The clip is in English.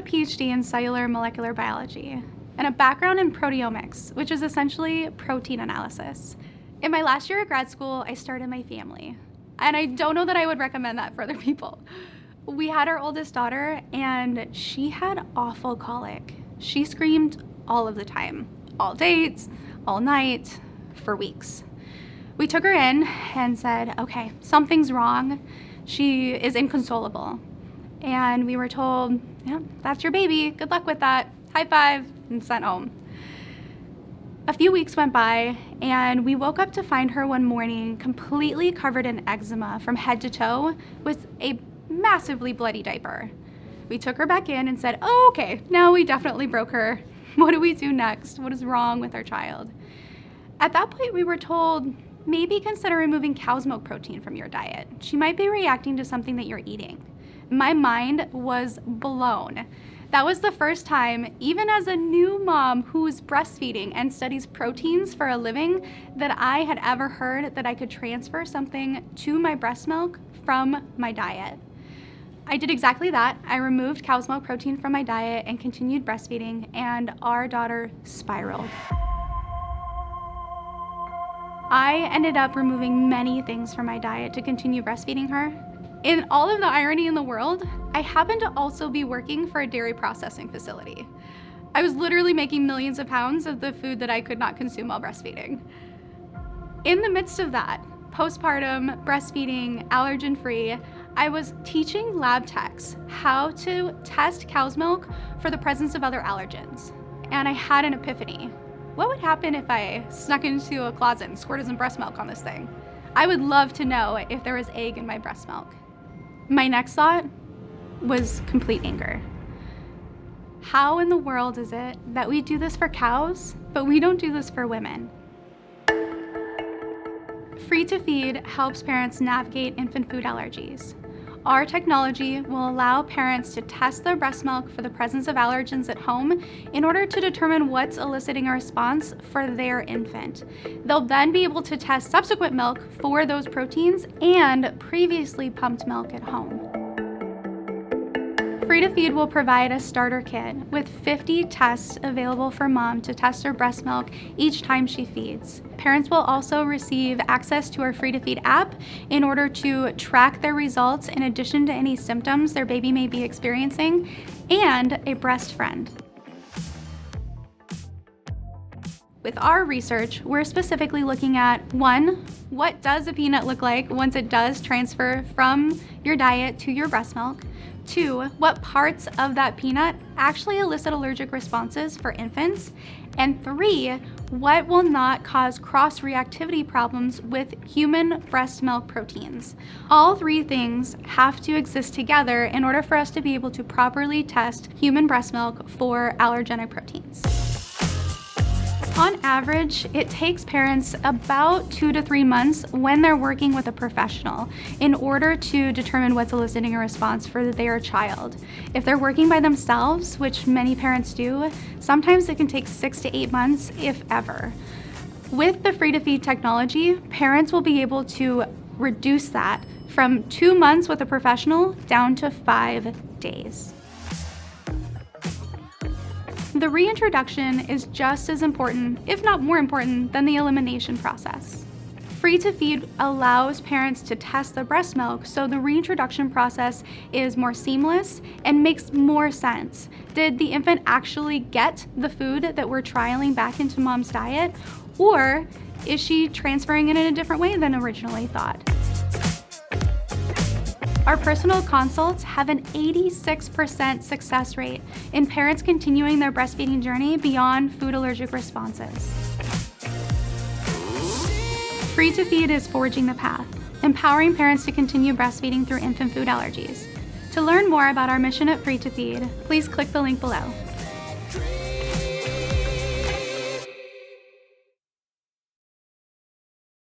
a PhD in cellular molecular biology and a background in proteomics, which is essentially protein analysis. In my last year at grad school, I started my family. And I don't know that I would recommend that for other people. We had our oldest daughter, and she had awful colic. She screamed all of the time, all days, all night, for weeks. We took her in and said, okay, something's wrong. She is inconsolable. And we were told, yeah, that's your baby. Good luck with that. High five, and sent home. A few weeks went by, and we woke up to find her one morning completely covered in eczema from head to toe with a massively bloody diaper. We took her back in and said, oh, okay, now we definitely broke her. What do we do next? What is wrong with our child? At that point, we were told, maybe consider removing cow's milk protein from your diet. She might be reacting to something that you're eating. My mind was blown. That was the first time, even as a new mom who's breastfeeding and studies proteins for a living, that I had ever heard that I could transfer something to my breast milk from my diet. I did exactly that. I removed cow's milk protein from my diet and continued breastfeeding, and our daughter spiraled. I ended up removing many things from my diet to continue breastfeeding her. In all of the irony in the world, I happened to also be working for a dairy processing facility. I was literally making millions of pounds of the food that I could not consume while breastfeeding. In the midst of that, postpartum, breastfeeding, allergen-free, I was teaching lab techs how to test cow's milk for the presence of other allergens. And I had an epiphany. What would happen if I snuck into a closet and squirted some breast milk on this thing? I would love to know if there was egg in my breast milk. My next thought was complete anger. How in the world is it that we do this for cows, but we don't do this for women? Free to Feed helps parents navigate infant food allergies. Our technology will allow parents to test their breast milk for the presence of allergens at home in order to determine what's eliciting a response for their infant. They'll then be able to test subsequent milk for those proteins and previously pumped milk at home. Free to Feed will provide a starter kit with 50 tests available for mom to test her breast milk each time she feeds. Parents will also receive access to our Free to Feed app in order to track their results in addition to any symptoms their baby may be experiencing, and a breast friend. With our research, we're specifically looking at 1, what does a peanut look like once it does transfer from your diet to your breast milk? 2, what parts of that peanut actually elicit allergic responses for infants? And 3, what will not cause cross-reactivity problems with human breast milk proteins? All 3 things have to exist together in order for us to be able to properly test human breast milk for allergenic proteins. On average, it takes parents about 2 to 3 months when they're working with a professional in order to determine what's eliciting a response for their child. If they're working by themselves, which many parents do, sometimes it can take 6 to 8 months, if ever. With the Free to Feed technology, parents will be able to reduce that from 2 months with a professional down to 5 days. The reintroduction is just as important, if not more important, than the elimination process. Free to Feed allows parents to test the breast milk, so the reintroduction process is more seamless and makes more sense. Did the infant actually get the food that we're trialing back into mom's diet, or is she transferring it in a different way than originally thought? Our personal consults have an 86% success rate in parents continuing their breastfeeding journey beyond food allergic responses. Free to Feed is forging the path, empowering parents to continue breastfeeding through infant food allergies. To learn more about our mission at Free to Feed, please click the link below.